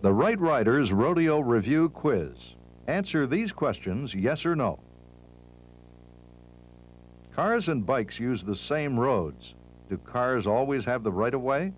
The Right Riders Rodeo Review Quiz. Answer these questions, yes or no. Cars and bikes use the same roads. Do cars always have the right-of-way?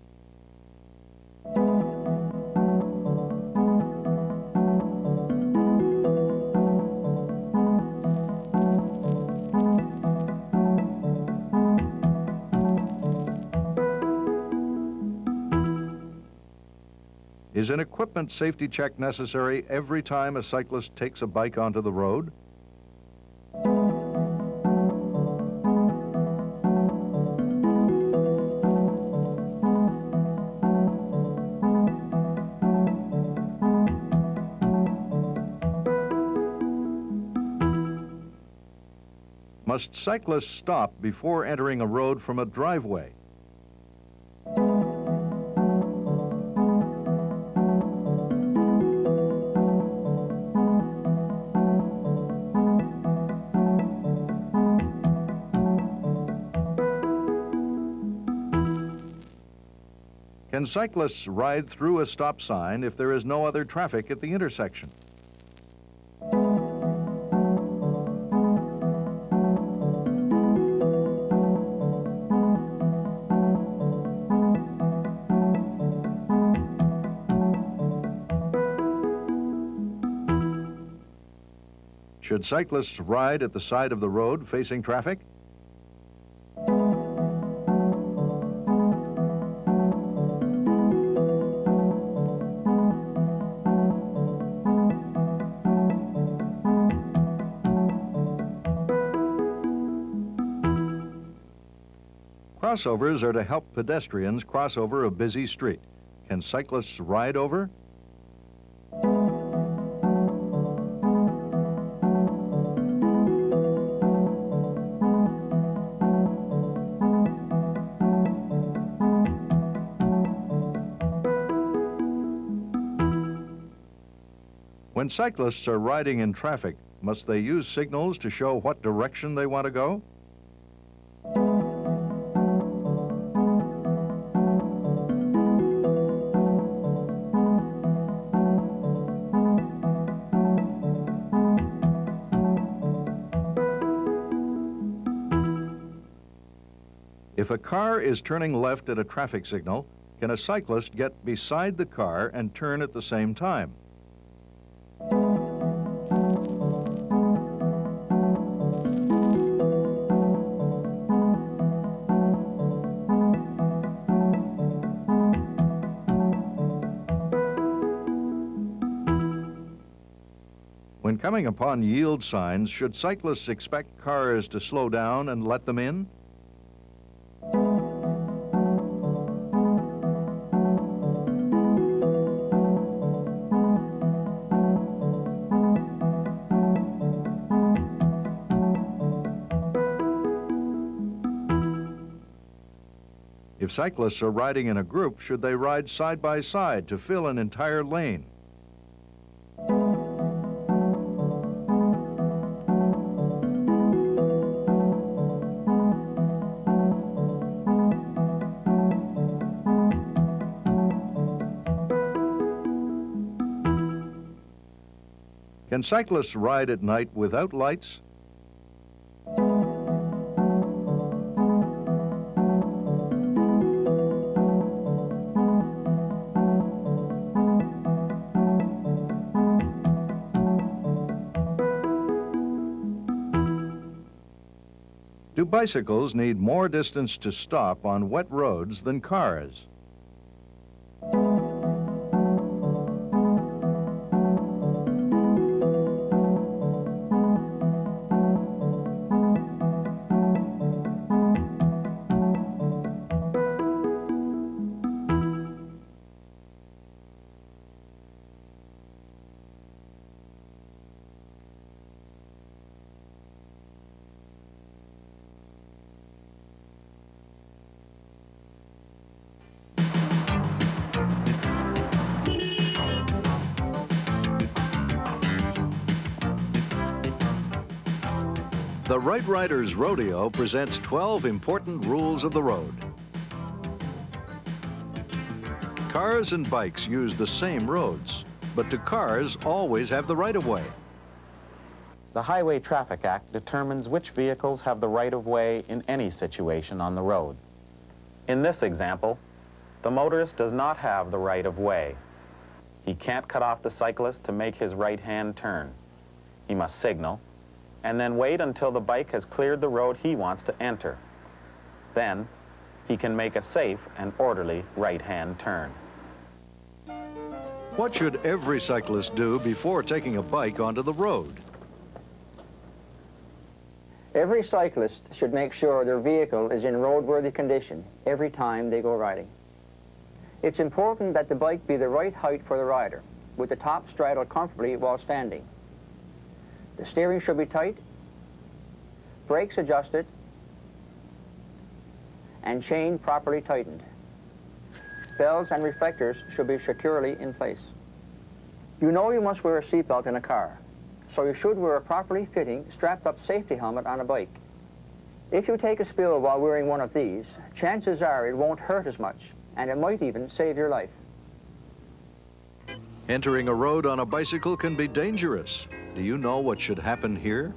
Is an equipment safety check necessary every time a cyclist takes a bike onto the road? Must cyclists stop before entering a road from a driveway? Can cyclists ride through a stop sign if there is no other traffic at the intersection? Should cyclists ride at the side of the road facing traffic? Crossovers are to help pedestrians cross over a busy street. Can cyclists ride over? When cyclists are riding in traffic, must they use signals to show what direction they want to go? If a car is turning left at a traffic signal, can a cyclist get beside the car and turn at the same time? When coming upon yield signs, should cyclists expect cars to slow down and let them in? If cyclists are riding in a group, should they ride side by side to fill an entire lane? Can cyclists ride at night without lights? Do bicycles need more distance to stop on wet roads than cars? The Right Riders Rodeo presents 12 important rules of the road. Cars and bikes use the same roads, but do cars always have the right-of-way? The Highway Traffic Act determines which vehicles have the right-of-way in any situation on the road. In this example, the motorist does not have the right-of-way. He can't cut off the cyclist to make his right-hand turn. He must signal, and then wait until the bike has cleared the road he wants to enter. Then, he can make a safe and orderly right-hand turn. What should every cyclist do before taking a bike onto the road? Every cyclist should make sure their vehicle is in roadworthy condition every time they go riding. It's important that the bike be the right height for the rider, with the top straddled comfortably while standing. The steering should be tight, brakes adjusted, and chain properly tightened. Bells and reflectors should be securely in place. You know you must wear a seatbelt in a car, so you should wear a properly fitting, strapped-up safety helmet on a bike. If you take a spill while wearing one of these, chances are it won't hurt as much, and it might even save your life. Entering a road on a bicycle can be dangerous. Do you know what should happen here?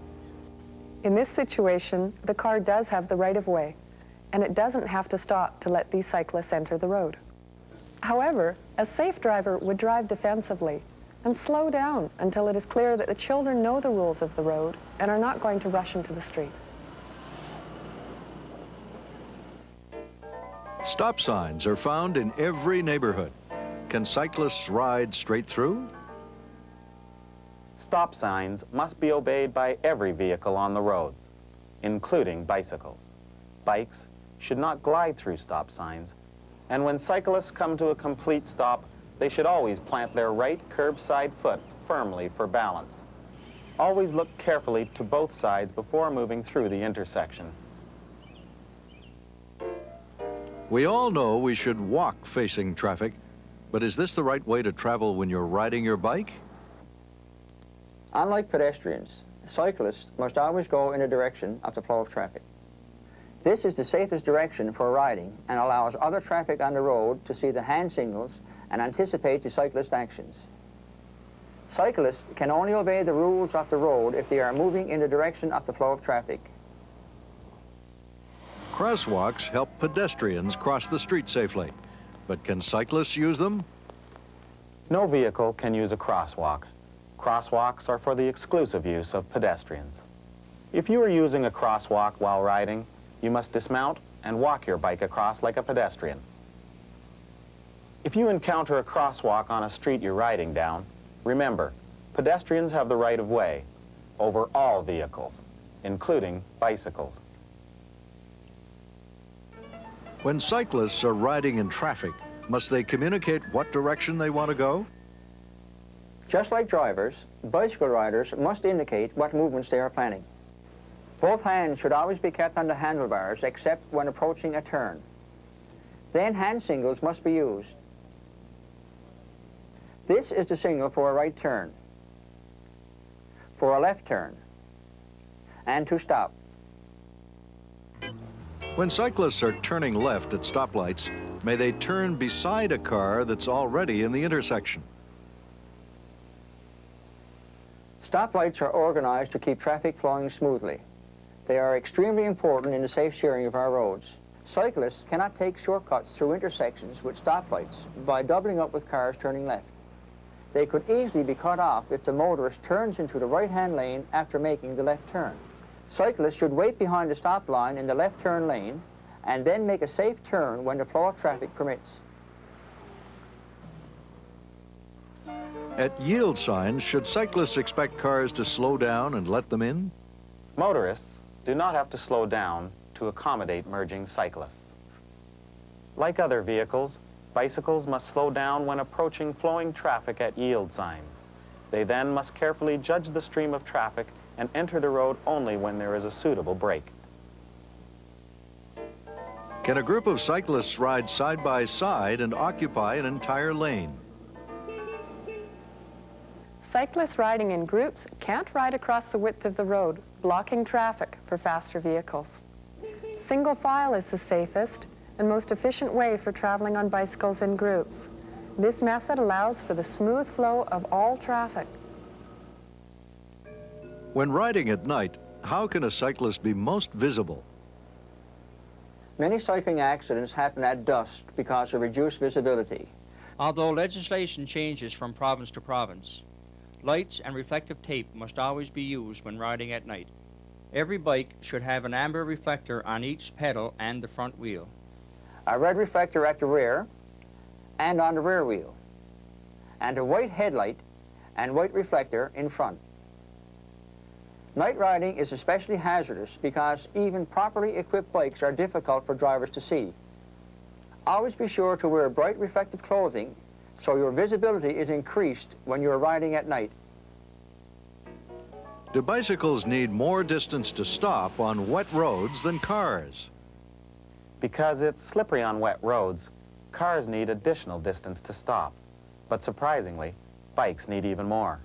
In this situation, the car does have the right-of-way, and it doesn't have to stop to let these cyclists enter the road. However, a safe driver would drive defensively and slow down until it is clear that the children know the rules of the road and are not going to rush into the street. Stop signs are found in every neighborhood. Can cyclists ride straight through? Stop signs must be obeyed by every vehicle on the roads, including bicycles. Bikes should not glide through stop signs, and when cyclists come to a complete stop, they should always plant their right curbside foot firmly for balance. Always look carefully to both sides before moving through the intersection. We all know we should walk facing traffic, but is this the right way to travel when you're riding your bike? Unlike pedestrians, cyclists must always go in the direction of the flow of traffic. This is the safest direction for riding and allows other traffic on the road to see the hand signals and anticipate the cyclist actions. Cyclists can only obey the rules of the road if they are moving in the direction of the flow of traffic. Crosswalks help pedestrians cross the street safely, but can cyclists use them? No vehicle can use a crosswalk. Crosswalks are for the exclusive use of pedestrians. If you are using a crosswalk while riding, you must dismount and walk your bike across like a pedestrian. If you encounter a crosswalk on a street you're riding down, remember, pedestrians have the right of way over all vehicles, including bicycles. When cyclists are riding in traffic, must they communicate what direction they want to go? Just like drivers, bicycle riders must indicate what movements they are planning. Both hands should always be kept on the handlebars except when approaching a turn. Then hand signals must be used. This is the signal for a right turn, for a left turn, and to stop. When cyclists are turning left at stoplights, may they turn beside a car that's already in the intersection? Stoplights are organized to keep traffic flowing smoothly. They are extremely important in the safe sharing of our roads. Cyclists cannot take shortcuts through intersections with stoplights by doubling up with cars turning left. They could easily be cut off if the motorist turns into the right-hand lane after making the left turn. Cyclists should wait behind the stop line in the left turn lane and then make a safe turn when the flow of traffic permits. At yield signs, should cyclists expect cars to slow down and let them in? Motorists do not have to slow down to accommodate merging cyclists. Like other vehicles, bicycles must slow down when approaching flowing traffic at yield signs. They then must carefully judge the stream of traffic and enter the road only when there is a suitable break. Can a group of cyclists ride side by side and occupy an entire lane? Cyclists riding in groups can't ride across the width of the road, blocking traffic for faster vehicles. Single file is the safest and most efficient way for traveling on bicycles in groups, This method allows for the smooth flow of all traffic. When riding at night, how can a cyclist be most visible? Many cycling accidents happen at dusk because of reduced visibility. Although legislation changes from province to province, lights and reflective tape must always be used when riding at night. Every bike should have an amber reflector on each pedal and the front wheel. A red reflector at the rear and on the rear wheel, and a white headlight and white reflector in front. Night riding is especially hazardous because even properly equipped bikes are difficult for drivers to see. Always be sure to wear bright reflective clothing so your visibility is increased when you're riding at night. Do bicycles need more distance to stop on wet roads than cars? Because it's slippery on wet roads, cars need additional distance to stop. But surprisingly, bikes need even more.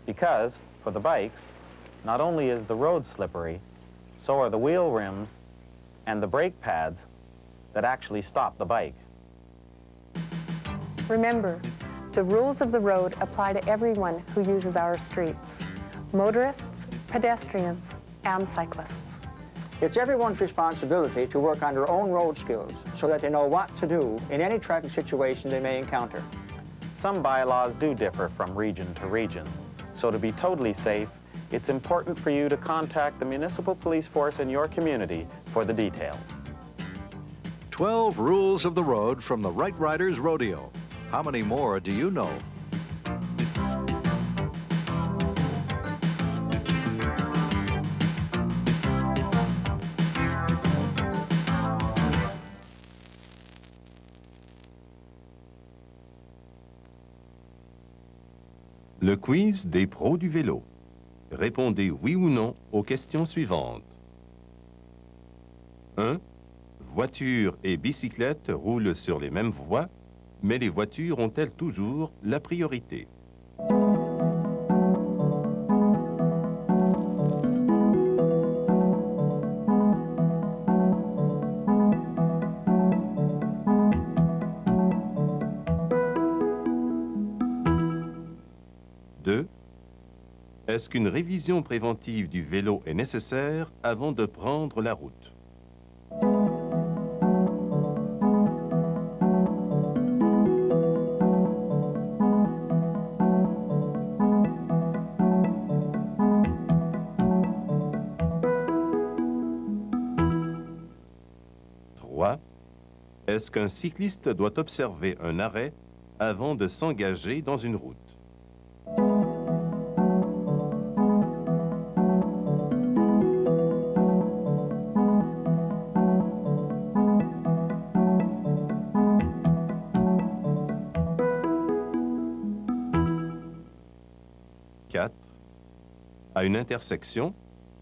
Because, for the bikes, not only is the road slippery, so are the wheel rims and the brake pads that actually stop the bike. Remember, the rules of the road apply to everyone who uses our streets: motorists, pedestrians, and cyclists. It's everyone's responsibility to work on their own road skills so that they know what to do in any traffic situation they may encounter. Some bylaws do differ from region to region, so to be totally safe, it's important for you to contact the municipal police force in your community for the details. 12 rules of the road from the Right Riders Rodeo. How many more do you know? Le quiz des pros du vélo. Répondez oui ou non aux questions suivantes. 1. Voitures et bicyclettes roulent sur les mêmes voies, mais les voitures ont-elles toujours la priorité? 2. Est-ce qu'une révision préventive du vélo est nécessaire avant de prendre la route? 3. Est-ce qu'un cycliste doit observer un arrêt avant de s'engager dans une route? 4. À une intersection,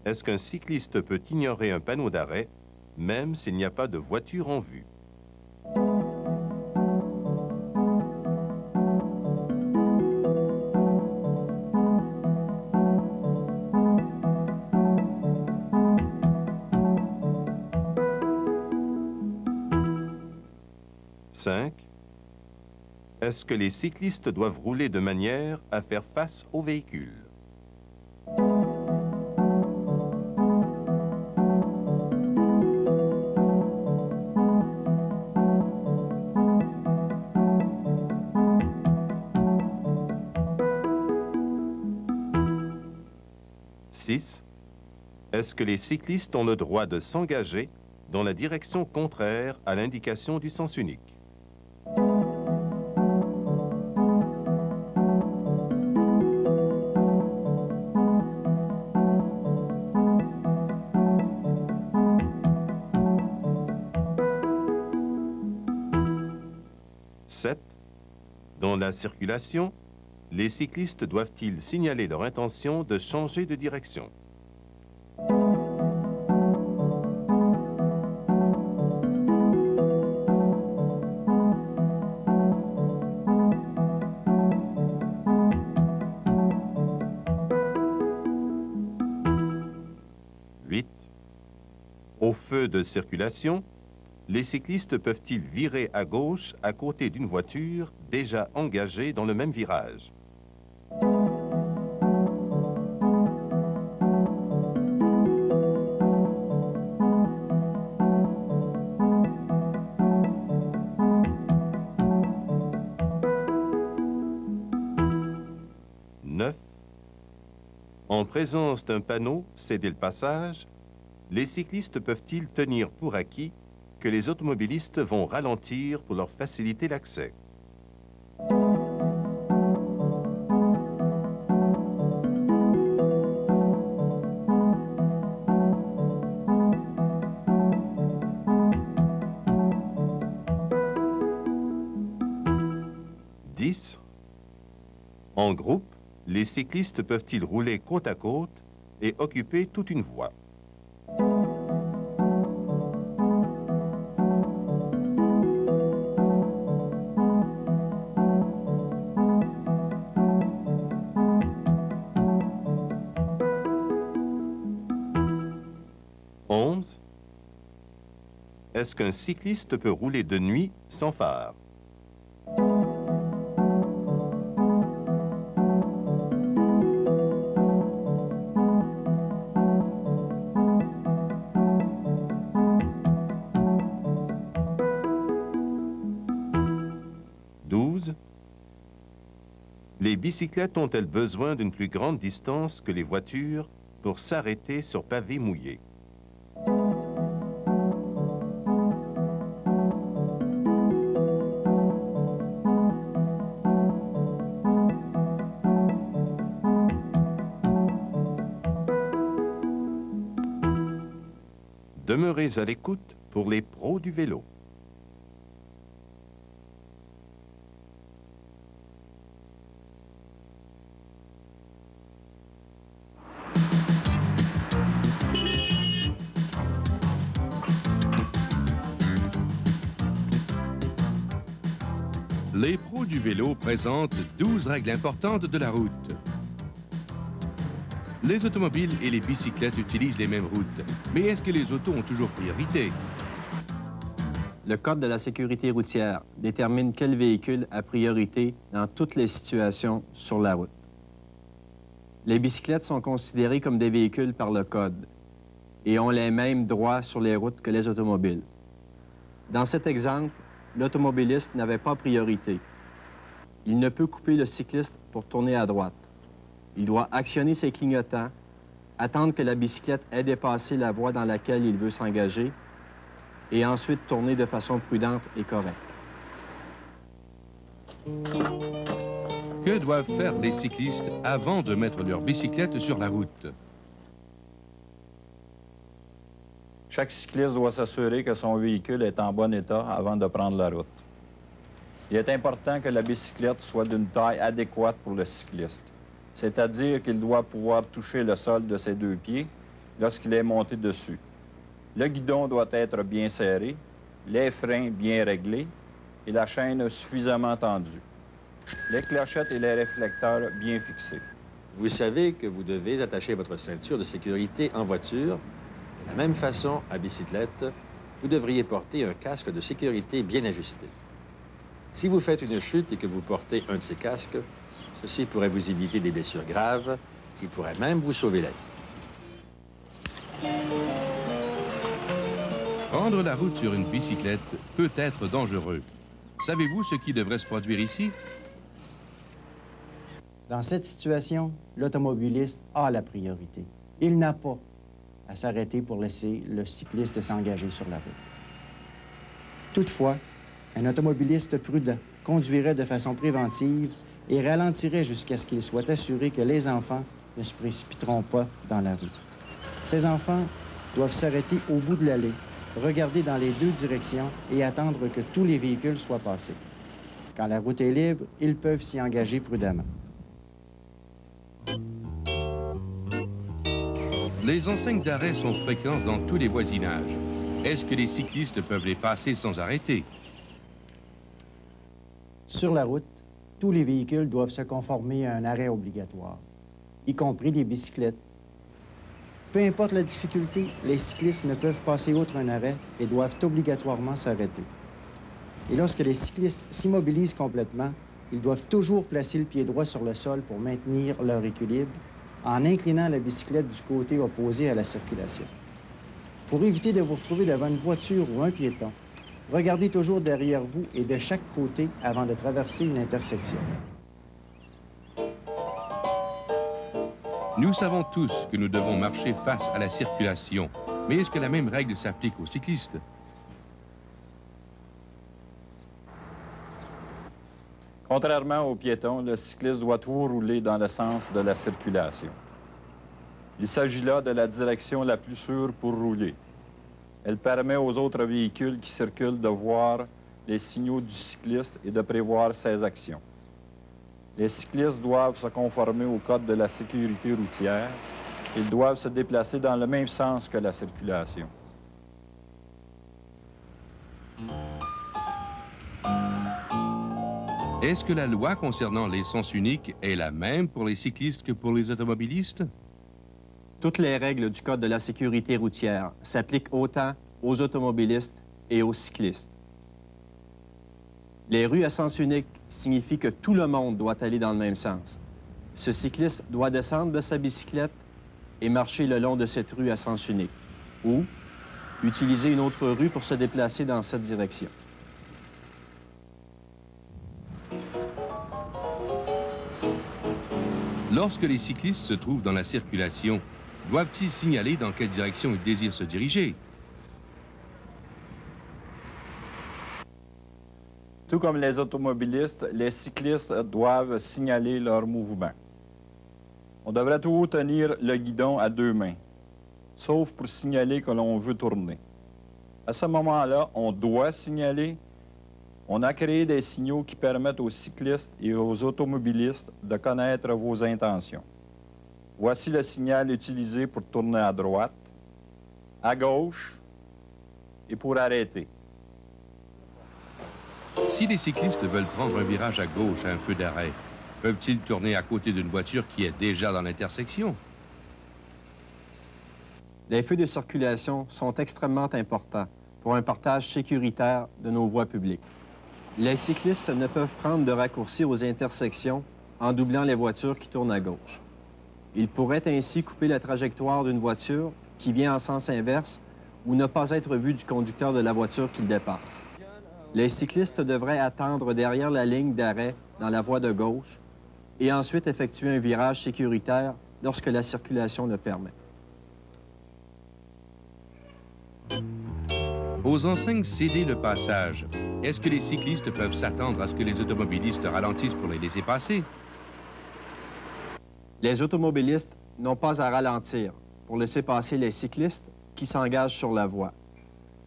est-ce qu'un cycliste peut ignorer un panneau d'arrêt, même s'il n'y a pas de voiture en vue? 5. Est-ce que les cyclistes doivent rouler de manière à faire face aux véhicules? 6. Est-ce que les cyclistes ont le droit de s'engager dans la direction contraire à l'indication du sens unique? 7. Dans la circulation, les cyclistes doivent-ils signaler leur intention de changer de direction? 8. Au feu de circulation, les cyclistes peuvent-ils virer à gauche à côté d'une voiture déjà engagée dans le même virage? En présence d'un panneau « Céder le passage », les cyclistes peuvent-ils tenir pour acquis que les automobilistes vont ralentir pour leur faciliter l'accès? En groupe, les cyclistes peuvent-ils rouler côte à côte et occuper toute une voie? Est-ce qu'un cycliste peut rouler de nuit sans phare? Les bicyclettes ont-elles besoin d'une plus grande distance que les voitures pour s'arrêter sur pavé mouillé? Demeurez à l'écoute pour les pros du vélo. Les pros du vélo présentent 12 règles importantes de la route. Les automobiles et les bicyclettes utilisent les mêmes routes. Mais est-ce que les autos ont toujours priorité? Le Code de la sécurité routière détermine quel véhicule a priorité dans toutes les situations sur la route. Les bicyclettes sont considérées comme des véhicules par le Code et ont les mêmes droits sur les routes que les automobiles. Dans cet exemple, l'automobiliste n'avait pas priorité. Il ne peut couper le cycliste pour tourner à droite. Il doit actionner ses clignotants, attendre que la bicyclette ait dépassé la voie dans laquelle il veut s'engager et ensuite tourner de façon prudente et correcte. Que doivent faire les cyclistes avant de mettre leur bicyclette sur la route? Chaque cycliste doit s'assurer que son véhicule est en bon état avant de prendre la route. Il est important que la bicyclette soit d'une taille adéquate pour le cycliste, c'est-à-dire qu'il doit pouvoir toucher le sol de ses deux pieds lorsqu'il est monté dessus. Le guidon doit être bien serré, les freins bien réglés et la chaîne suffisamment tendue. Les clochettes et les réflecteurs bien fixés. Vous savez que vous devez attacher votre ceinture de sécurité en voiture. De la même façon, à bicyclette, vous devriez porter un casque de sécurité bien ajusté. Si vous faites une chute et que vous portez un de ces casques, ceci pourrait vous éviter des blessures graves et pourrait même vous sauver la vie. Prendre la route sur une bicyclette peut être dangereux. Savez-vous ce qui devrait se produire ici? Dans cette situation, l'automobiliste a la priorité. Il n'a pas à s'arrêter pour laisser le cycliste s'engager sur la route. Toutefois, un automobiliste prudent conduirait de façon préventive et ralentirait jusqu'à ce qu'il soit assuré que les enfants ne se précipiteront pas dans la rue. Ces enfants doivent s'arrêter au bout de l'allée, regarder dans les deux directions et attendre que tous les véhicules soient passés. Quand la route est libre, ils peuvent s'y engager prudemment. Les enseignes d'arrêt sont fréquentes dans tous les voisinages. Est-ce que les cyclistes peuvent les passer sans arrêter? Sur la route, tous les véhicules doivent se conformer à un arrêt obligatoire, y compris les bicyclettes. Peu importe la difficulté, les cyclistes ne peuvent passer outre un arrêt et doivent obligatoirement s'arrêter. Et lorsque les cyclistes s'immobilisent complètement, ils doivent toujours placer le pied droit sur le sol pour maintenir leur équilibre en inclinant la bicyclette du côté opposé à la circulation. Pour éviter de vous retrouver devant une voiture ou un piéton, regardez toujours derrière vous et de chaque côté avant de traverser une intersection. Nous savons tous que nous devons marcher face à la circulation. Mais est-ce que la même règle s'applique aux cyclistes? Contrairement aux piétons, le cycliste doit toujours rouler dans le sens de la circulation. Il s'agit là de la direction la plus sûre pour rouler. Elle permet aux autres véhicules qui circulent de voir les signaux du cycliste et de prévoir ses actions. Les cyclistes doivent se conformer au code de la sécurité routière. Ils doivent se déplacer dans le même sens que la circulation. Est-ce que la loi concernant les sens uniques est la même pour les cyclistes que pour les automobilistes? Toutes les règles du Code de la sécurité routière s'appliquent autant aux automobilistes et aux cyclistes. Les rues à sens unique signifient que tout le monde doit aller dans le même sens. Ce cycliste doit descendre de sa bicyclette et marcher le long de cette rue à sens unique, ou utiliser une autre rue pour se déplacer dans cette direction. Lorsque les cyclistes se trouvent dans la circulation, doivent-ils signaler dans quelle direction ils désirent se diriger? Tout comme les automobilistes, les cyclistes doivent signaler leur mouvement. On devrait toujours tenir le guidon à deux mains, sauf pour signaler que l'on veut tourner. À ce moment-là, on doit signaler. On a créé des signaux qui permettent aux cyclistes et aux automobilistes de connaître vos intentions. Voici le signal utilisé pour tourner à droite, à gauche et pour arrêter. Si les cyclistes veulent prendre un virage à gauche à un feu d'arrêt, peuvent-ils tourner à côté d'une voiture qui est déjà dans l'intersection? Les feux de circulation sont extrêmement importants pour un partage sécuritaire de nos voies publiques. Les cyclistes ne peuvent prendre de raccourcis aux intersections en doublant les voitures qui tournent à gauche. Ils pourraient ainsi couper la trajectoire d'une voiture qui vient en sens inverse ou ne pas être vue du conducteur de la voiture qu'ils dépassent. Les cyclistes devraient attendre derrière la ligne d'arrêt dans la voie de gauche et ensuite effectuer un virage sécuritaire lorsque la circulation le permet. Aux enseignes céder le passage, est-ce que les cyclistes peuvent s'attendre à ce que les automobilistes ralentissent pour les laisser passer? Les automobilistes n'ont pas à ralentir pour laisser passer les cyclistes qui s'engagent sur la voie.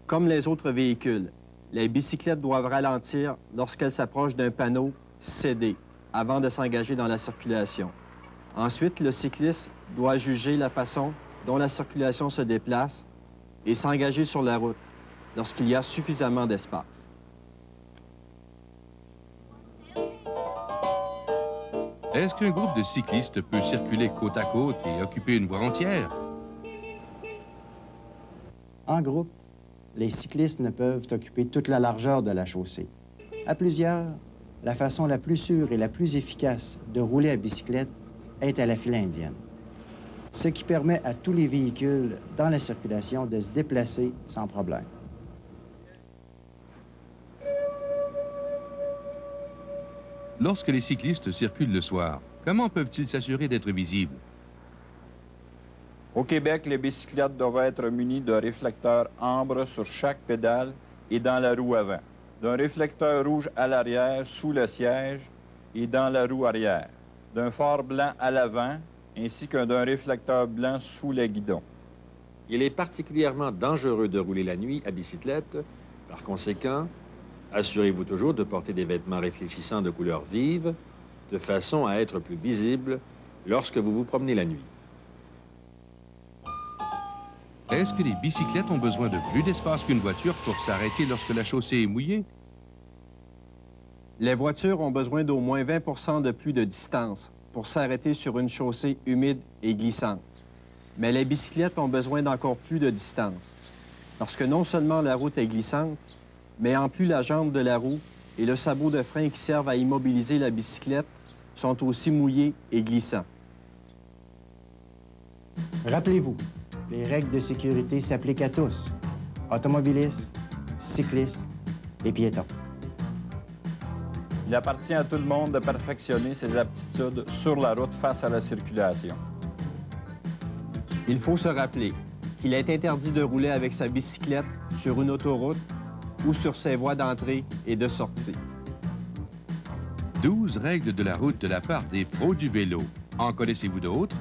Comme les autres véhicules, les bicyclettes doivent ralentir lorsqu'elles s'approchent d'un panneau « Céder » avant de s'engager dans la circulation. Ensuite, le cycliste doit juger la façon dont la circulation se déplace et s'engager sur la route lorsqu'il y a suffisamment d'espace. Est-ce qu'un groupe de cyclistes peut circuler côte à côte et occuper une voie entière? En groupe, les cyclistes ne peuvent occuper toute la largeur de la chaussée. À plusieurs, la façon la plus sûre et la plus efficace de rouler à bicyclette est à la file indienne, ce qui permet à tous les véhicules dans la circulation de se déplacer sans problème. Lorsque les cyclistes circulent le soir, comment peuvent-ils s'assurer d'être visibles? Au Québec, les bicyclettes doivent être munies de réflecteurs ambre sur chaque pédale et dans la roue avant, d'un réflecteur rouge à l'arrière sous le siège et dans la roue arrière, d'un phare blanc à l'avant ainsi que d'un réflecteur blanc sous les guidons. Il est particulièrement dangereux de rouler la nuit à bicyclette. Par conséquent, assurez-vous toujours de porter des vêtements réfléchissants de couleur vive, de façon à être plus visible lorsque vous vous promenez la nuit. Est-ce que les bicyclettes ont besoin de plus d'espace qu'une voiture pour s'arrêter lorsque la chaussée est mouillée? Les voitures ont besoin d'au moins 20 de plus de distance pour s'arrêter sur une chaussée humide et glissante. Mais les bicyclettes ont besoin d'encore plus de distance, parce que non seulement la route est glissante, mais en plus la jambe de la roue et le sabot de frein qui servent à immobiliser la bicyclette sont aussi mouillés et glissants. Rappelez-vous, les règles de sécurité s'appliquent à tous, automobilistes, cyclistes et piétons. Il appartient à tout le monde de perfectionner ses aptitudes sur la route face à la circulation. Il faut se rappeler qu'il est interdit de rouler avec sa bicyclette sur une autoroute ou sur ses voies d'entrée et de sortie. 12 règles de la route de la part des pros du vélo. En connaissez-vous d'autres?